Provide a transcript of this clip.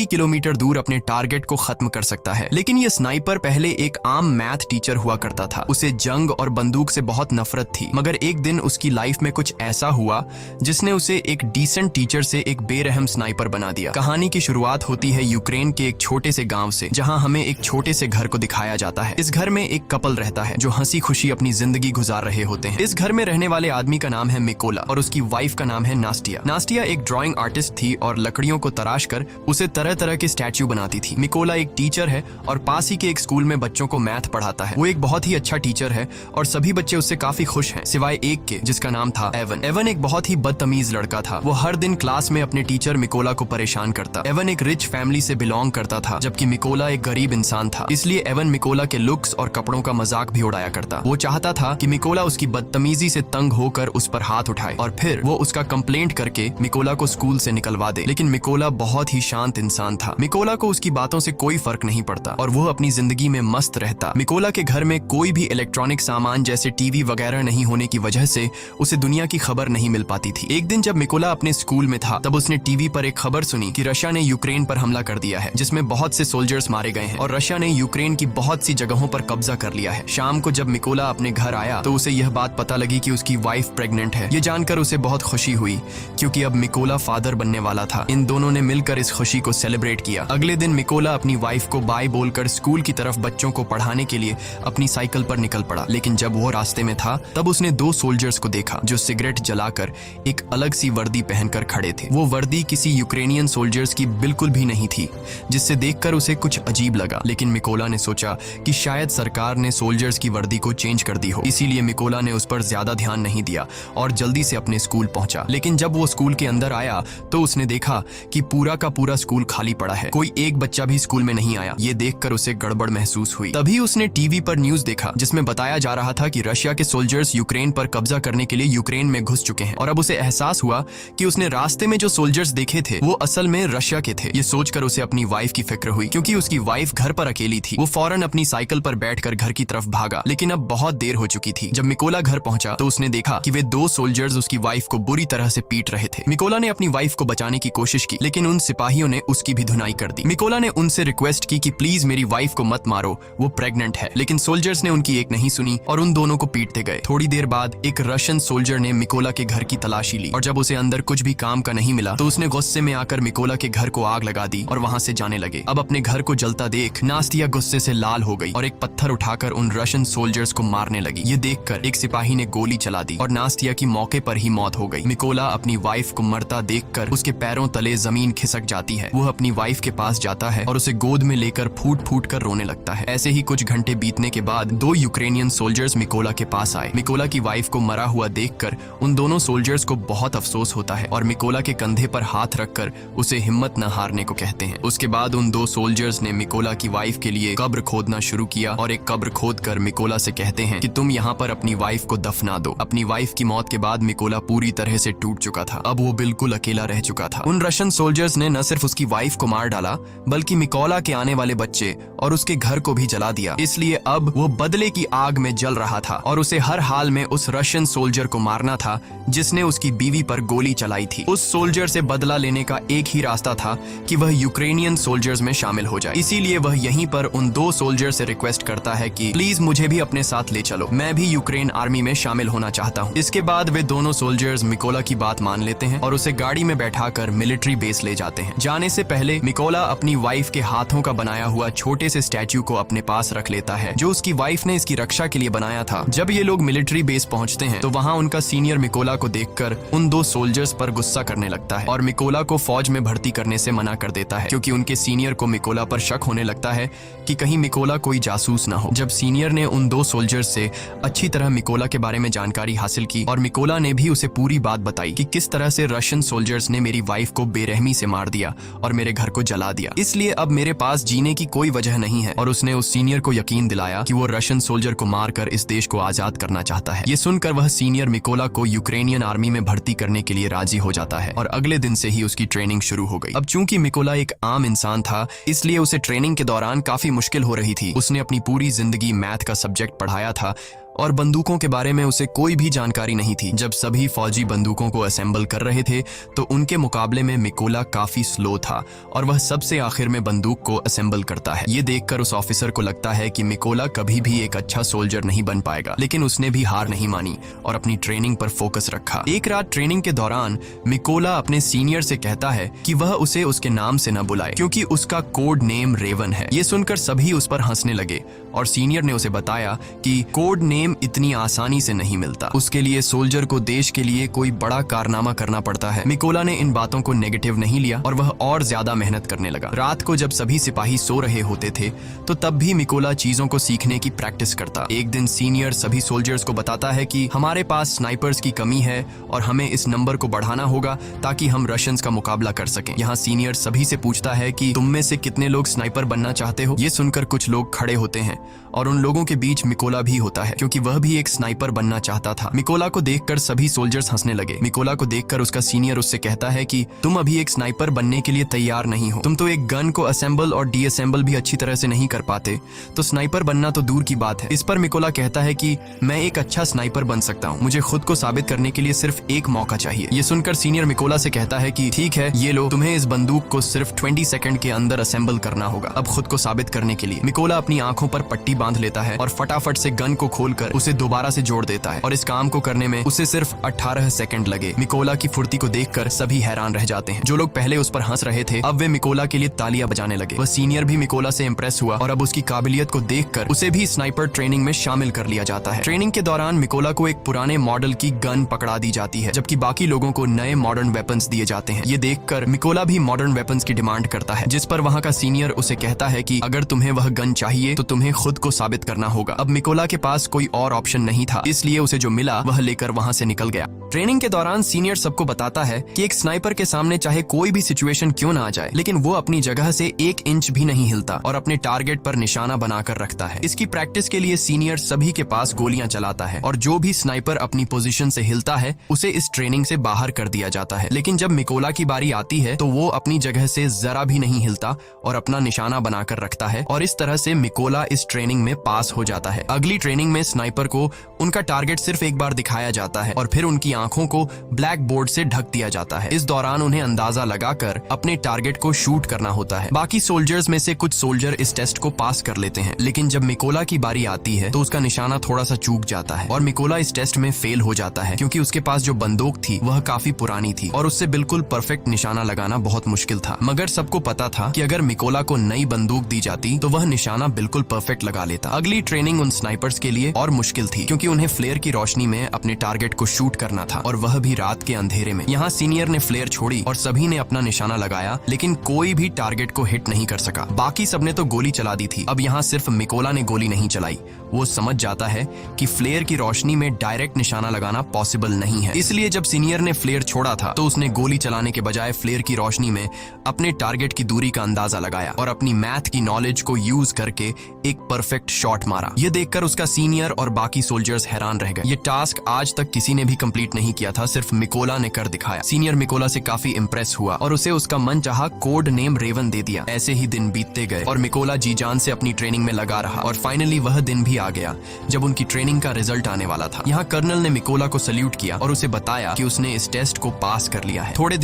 Kilometre दूर अपने target को खत्म कर सकता है। लेकिन ये स्नाइपर पहले एक आम मैथ टीचर हुआ करता था। उसे जंग और बंदूक से बहुत नफरत थी, मगर एक दिन उसकी लाइफ में कुछ ऐसा हुआ जिसने उसे एक डिसेंट टीचर से एक बेरहम स्नाइपर बना दिया। कहानी की शुरुआत होती है यूक्रेन के एक छोटे से गांव से, जहां हमें एक छोटे से घर को दिखाया जाता है। इस घर में एक कपल रहता है जो हंसी खुशी अपनी जिंदगी गुजार रहे होते हैं। इस घर में रहने वाले आदमी का नाम है मिकोला और उसकी वाइफ का नाम है नास्टिया। नास्टिया एक ड्राइंग आर्टिस्ट थी और लकड़ियों को तराश कर उसे तरह तरह के स्टैच्यू बनाती थी। मिकोला एक टीचर है और पास ही के एक स्कूल में बच्चों को मैथ पढ़ाता है। वो एक बहुत ही अच्छा टीचर है और सभी बच्चे उससे काफी खुश हैं, सिवाय एक के जिसका नाम था एवन। एवन एक बहुत ही बदतमीज लड़का था। वो हर दिन क्लास में अपने टीचर मिकोला को परेशान करता। एवन एक रिच फैमिली से बिलोंग करता था, जबकि मिकोला एक गरीब इंसान था। इसलिए एवन मिकोला के लुक्स और कपड़ों का मजाक भी उड़ाया करता। वो चाहता था कि मिकोला उसकी बदतमीजी से तंग होकर उस पर हाथ उठाए और फिर वो उसका कंप्लेंट करके मिकोला को स्कूल से निकलवा दे। लेकिन मिकोला बहुत ही शांत इंसान था। मिकोला को उसकी बातों से कोई फर्क नहीं पड़ता और वो अपनी जिंदगी में मस्त रहता। मिकोला के घर में कोई भी इलेक्ट्रॉनिक सामान जैसे टीवी वगैरह नहीं होने की वजह से उसे दुनिया की खबर नहीं मिल पाती थी। एक दिन जब मिकोला अपने स्कूल में था, तब उसने टीवी पर एक खबर सुनी कि रशिया ने यूक्रेन पर हमला कर दिया है, जिसमें बहुत से सोल्जर्स मारे गए हैं और रशिया ने यूक्रेन की बहुत सी जगहों पर कब्जा कर लिया है। शाम को जब मिकोला अपने घर आया तो उसे यह बात पता लगी कि उसकी वाइफ प्रेग्नेंट है। ये जानकर उसे बहुत खुशी हुई क्योंकि अब मिकोला फादर बनने वाला था। इन दोनों ने मिलकर इस खुशी को सेलिब्रेट किया। अगले दिन मिकोला अपनी वाइफ को बाय बोलकर स्कूल की तरफ बच्चों को पढ़ाने के लिए अपनी साइकिल पर निकल पड़ा। लेकिन जब वो रास्ते में था तब उसने दो सोल्जर्स को देखा जो सिगरेट जलाकर एक अलग सी वर्दी पहनकर खड़े थे। वो वर्दी किसी यूक्रेनियन सोल्जर्स की बिल्कुल भी नहीं थी, जिससे देखकर उसे कुछ अजीब लगा। लेकिन मिकोला ने सोचा कि शायद सरकार ने सोल्जर्स की वर्दी को चेंज कर दी हो, इसीलिए मिकोला ने उस पर ज्यादा ध्यान नहीं दिया और जल्दी से अपने स्कूल पहुंचा। लेकिन जब वो स्कूल के अंदर आया तो उसने देखा कि पूरा का पूरा स्कूल खाली पड़ा है। कोई एक बच्चा भी स्कूल में नहीं आया। ये देखकर उसे गड़बड़ महसूस हुई। तभी उसने टीवी पर न्यूज देखा जिसमें बताया जा रहा था कि रशिया के सोल्जर्स यूक्रेन पर कब्जा करने के लिए यूक्रेन में घुस चुके हैं। और अब उसे एहसास हुआ कि उसने रास्ते में जो सोल्जर्स देखे थे वो असल में रशिया के थे। ये सोचकर उसे अपनी वाइफ की फिक्र हुई क्योंकि उसकी वाइफ घर पर अकेली थी। वो फौरन अपनी साइकिल पर बैठकर घर की तरफ भागा, लेकिन अब बहुत देर हो चुकी थी। जब मिकोला घर पहुंचा तो उसने देखा कि वे दो सोल्जर्स उसकी वाइफ को बुरी तरह से पीट रहे थे। मिकोला ने अपनी वाइफ को बचाने की कोशिश की, लेकिन उन सिपाहियों ने उसकी भी धुनाई कर दी। मिकोला ने उनसे रिक्वेस्ट की कि प्लीज मेरी वाइफ को मत मारो, वो प्रेग्नेंट है। लेकिन सोल्जर्स ने उनकी एक नहीं सुनी और उन दोनों को पीटते गए। थोड़ी देर बाद एक रशियन सोल्जर ने मिकोला के घर की तलाशी ली और जब उसे अंदर कुछ भी काम का नहीं मिला तो उसने गुस्से में आकर मिकोला के घर को आग लगा दी और वहां से जाने लगे। अब अपने घर को जलता देख नास्टिया गुस्से से लाल हो गई और एक पत्थर उठाकर उन रशियन सोल्जर्स को मारने लगी। ये देखकर एक सिपाही ने गोली चला दी और नास्टिया की मौके पर ही मौत हो गई। मिकोला अपनी वाइफ को मरता देखकर उसके पैरों तले जमीन खिसक जाती है। वो अपनी वाइफ के पास जाता है और उसे गोद में लेकर फूट फूट कर रोने लगता है। ऐसे ही कुछ घंटे बीतने के बाद दो यूक्रेनियन सोल्जर्स मिकोला के पास आए। मिकोला की वाइफ को मरा हुआ देखकर उन दोनों सोल्जर्स को बहुत अफसोस होता है और मिकोला के कंधे पर हाथ रखकर उसे हिम्मत न हारने को कहते हैं। उसके बाद उन दो सोल्जर्स ने मिकोला की वाइफ के लिए कब्र खोदना शुरू किया और एक कब्र खोदकर मिकोला से कहते हैं कि तुम यहाँ पर अपनी वाइफ को दफना दो। अपनी वाइफ की मौत के बाद मिकोला पूरी तरह से टूट चुका था। अब वो बिल्कुल अकेला रह चुका था। उन रशियन सोल्जर्स ने न सिर्फ उसकी वाइफ को मार डाला बल्कि मिकोला के आने वाले बच्चे और उसके घर को भी जला दिया। इसलिए अब वो बदले की आग में जल रहा था और उसे हर हाल में उस रशियन सोल्जर को मारना था जिसने उसकी बीवी पर गोली चलाई थी। उस सोल्जर से बदला लेने का एक ही रास्ता था कि वह यूक्रेनियन सोल्जर्स में शामिल हो जाए। इसीलिए वह यहीं पर उन दो सोल्जर से रिक्वेस्ट करता है कि प्लीज मुझे भी अपने साथ ले चलो, मैं भी यूक्रेन आर्मी में शामिल होना चाहता हूँ। इसके बाद वे दोनों सोल्जर्स मिकोला की बात मान लेते हैं और उसे गाड़ी में बैठाकर मिलिट्री बेस ले जाते हैं। जाने से पहले मिकोला अपनी वाइफ के हाथों का बनाया हुआ छोटे से स्टैच्यू को अपने पास रख लेता है जो उसकी वाइफ ने इसकी रक्षा के लिए बनाया था। जब ये लोग मिलिट्री बेस पहुंचते हैं तो वहां उनका सीनियर मिकोला को देखकर उन दो सोल्जर्स पर गुस्सा करने लगता है और मिकोला को फौज में भर्ती करने से मना कर देता है क्योंकि उनके सीनियर को मिकोला पर शक होने लगता है कि कहीं मिकोला कोई जासूस ना हो। जब सीनियर ने उन दो सोल्जर्स से अच्छी तरह मिकोला के बारे में जानकारी हासिल की और मिकोला ने भी उसे पूरी बात बताई कि किस तरह से रशियन सोल्जर्स ने मेरी वाइफ को बेरहमी से मार दिया और मेरे घर को जला दिया, इसलिए अब मेरे पास जीने की कोई वजह नहीं है। और उसने उस सीनियर को यकीन दिलाया कि वो रशियन सोल्जर को मारकर इस देश को आजाद करना चाहता है। ये सुनकर वह सीनियर मिकोला को यूक्रेनियन आर्मी में भर्ती करने के लिए राजी हो जाता है और अगले दिन से ही उसकी ट्रेनिंग शुरू हो गई। अब चूंकि मिकोला एक आम इंसान था इसलिए उसे ट्रेनिंग के दौरान काफी मुश्किल हो रही थी। उसने अपनी पूरी जिंदगी मैथ का सब्जेक्ट पढ़ाया था और बंदूकों के बारे में उसे कोई भी जानकारी नहीं थी। जब सभी फौजी बंदूकों को असेंबल कर रहे थे तो उनके मुकाबले में मिकोला काफी स्लो था और वह सबसे आखिर में बंदूक को असेंबल करता है। ये देखकर उस ऑफिसर को लगता है कि मिकोला कभी भी एक अच्छा सोल्जर नहीं बन पाएगा, लेकिन उसने भी हार नहीं मानी और अपनी ट्रेनिंग पर फोकस रखा। एक रात ट्रेनिंग के दौरान मिकोला अपने सीनियर से कहता है कि वह उसे उसके नाम से न बुलाए क्योंकि उसका कोड नेम रेवन है। ये सुनकर सभी उस पर हंसने लगे और सीनियर ने उसे बताया कि कोड नेम इतनी आसानी से नहीं मिलता, उसके लिए सोल्जर को देश के लिए कोई बड़ा कारनामा करना पड़ता है। मिकोला ने इन बातों को नेगेटिव नहीं लिया और वह और ज्यादा मेहनत करने लगा। रात को जब सभी सिपाही सो रहे होते थे तो तब भी मिकोला चीजों को सीखने की प्रैक्टिस करता। एक दिन सीनियर सभी सोल्जर्स को बताता है कि हमारे पास स्नाइपर्स की कमी है और हमें इस नंबर को बढ़ाना होगा ताकि हम रशियंस का मुकाबला कर सकें। यहाँ सीनियर सभी से पूछता है कि तुम में से कितने लोग स्नाइपर बनना चाहते हो। ये सुनकर कुछ लोग खड़े होते हैं और उन लोगों के बीच मिकोला भी होता है क्योंकि वह भी एक स्नाइपर बनना चाहता था। मिकोला को देखकर सभी सोल्जर्स हंसने लगे। मिकोला को देखकर उसका सीनियर उससे कहता है कि तुम अभी एक स्नाइपर बनने के लिए तैयार नहीं हो, तुम तो एक गन को असेंबल और डीअसेंबल भी अच्छी तरह से नहीं कर पाते, तो स्नाइपर बनना तो दूर की बात है। इस पर मिकोला कहता है कि मैं एक अच्छा स्नाइपर बन सकता हूँ, मुझे खुद को साबित करने के लिए सिर्फ एक मौका चाहिए। ये सुनकर सीनियर मिकोला से कहता है कि ठीक है, ये लो, तुम्हें इस बंदूक को सिर्फ 20 सेकंड के अंदर असेंबल करना होगा। अब खुद को साबित करने के लिए मिकोला अपनी आंखों पर पट्टी बांध लेता है और फटाफट से गन को खोलकर उसे दोबारा से जोड़ देता है और इस काम को करने में उसे सिर्फ 18 सेकंड लगे। मिकोला की फुर्ती को देखकर सभी हैरान रह जाते हैं। जो लोग पहले उस पर हंस रहे थे अब वे मिकोला के लिए तालियां बजाने लगे। वह सीनियर भी मिकोला से इंप्रेस हुआ और अब उसकी काबिलियत को देखकर उसे भी स्नाइपर ट्रेनिंग में शामिल कर लिया जाता है। ट्रेनिंग के दौरान मिकोला को एक पुराने मॉडल की गन पकड़ा दी जाती है जबकि बाकी लोगों को नए मॉडर्न वेपन्स दिए जाते हैं। ये देखकर मिकोला भी मॉडर्न वेपन्स की डिमांड करता है, जिस पर वहाँ का सीनियर उसे कहता है कि अगर तुम्हें वह गन चाहिए तो तुम्हें खुद को साबित करना होगा। अब मिकोला के पास कोई और ऑप्शन नहीं था, इसलिए उसे जो मिला वह लेकर वहाँ से निकल गया। ट्रेनिंग के दौरान सीनियर सबको बताता है कि एक स्नाइपर के सामने चाहे कोई भी सिचुएशन क्यों ना आ जाए, लेकिन वो अपनी जगह से 1 इंच भी नहीं हिलता और अपने टारगेट पर निशाना बनाकर रखता है। इसकी प्रैक्टिस के लिए सीनियर सभी के पास गोलियां चलाता है और जो भी स्नाइपर अपनी पोजीशन से हिलता है उसे इस ट्रेनिंग से बाहर कर दिया जाता है। लेकिन जब मिकोला की बारी आती है तो वो अपनी जगह से जरा भी नहीं हिलता और अपना निशाना बनाकर रखता है और इस तरह से मिकोला इस ट्रेनिंग में पास हो जाता है। अगली ट्रेनिंग में स्नाइपर को उनका टारगेट सिर्फ एक बार दिखाया जाता है और फिर उनकी आंखों को ब्लैक बोर्ड से ढक दिया जाता है। इस दौरान उन्हें अंदाजा लगाकर अपने टारगेट को शूट करना होता है। बाकी सोल्जर्स में से कुछ सोल्जर इस टेस्ट को पास कर लेते हैं, लेकिन जब मिकोला की बारी आती है तो उसका निशाना थोड़ा सा चूक जाता है और मिकोला इस टेस्ट में फेल हो जाता है क्योंकि उसके पास जो बंदूक थी वह काफी पुरानी थी और उससे बिल्कुल परफेक्ट निशाना लगाना बहुत मुश्किल था। मगर सबको पता था कि अगर मिकोला को नई बंदूक दी जाती तो वह निशाना बिल्कुल परफेक्ट लगा लेता। अगली ट्रेनिंग उन स्नाइपर्स के लिए और मुश्किल थी क्योंकि उन्हें फ्लेयर की रोशनी में अपने टारगेट को शूट करना था और वह भी रात के अंधेरे में। यहाँ सीनियर ने फ्लेयर छोड़ी और सभी ने अपना निशाना लगाया, लेकिन कोई भी टारगेट को हिट नहीं कर सका। बाकी सबने तो गोली चला दी थी। अब यहाँ सिर्फ मिकोला ने गोली नहीं चलाई। वो समझ जाता है कि फ्लेयर की रोशनी में डायरेक्ट निशाना लगाना पॉसिबल नहीं है, इसलिए जब सीनियर ने फ्लेयर छोड़ा था तो उसने गोली चलाने के बजाय फ्लेयर की रोशनी में अपने टारगेट की दूरी का अंदाजा लगाया और अपनी मैथ की नॉलेज को यूज करके एक परफेक्ट शॉट मारा। ये देखकर उसका सीनियर और बाकी सोल्जर्स हैरान रह गए। ये टास्क आज तक किसी ने भी कंप्लीट नहीं किया था, सिर्फ मिकोला ने कर दिखाया। सीनियर मिकोला से काफी इंप्रेस हुआ और उसे उसका मनचाहा कोड नेम रेवन दे दिया। ऐसे ही दिन बीतते गए और मिकोला जी जान से अपनी ट्रेनिंग में लगा रहा और फाइनली वह दिन भी आ गया जब उनकी ट्रेनिंग का रिजल्ट आने वाला था। यहाँ कर्नल ने मिकोला को सल्यूट किया और उसे बताया कि उसने इस टेस्ट को पास कर लिया है। थोड़े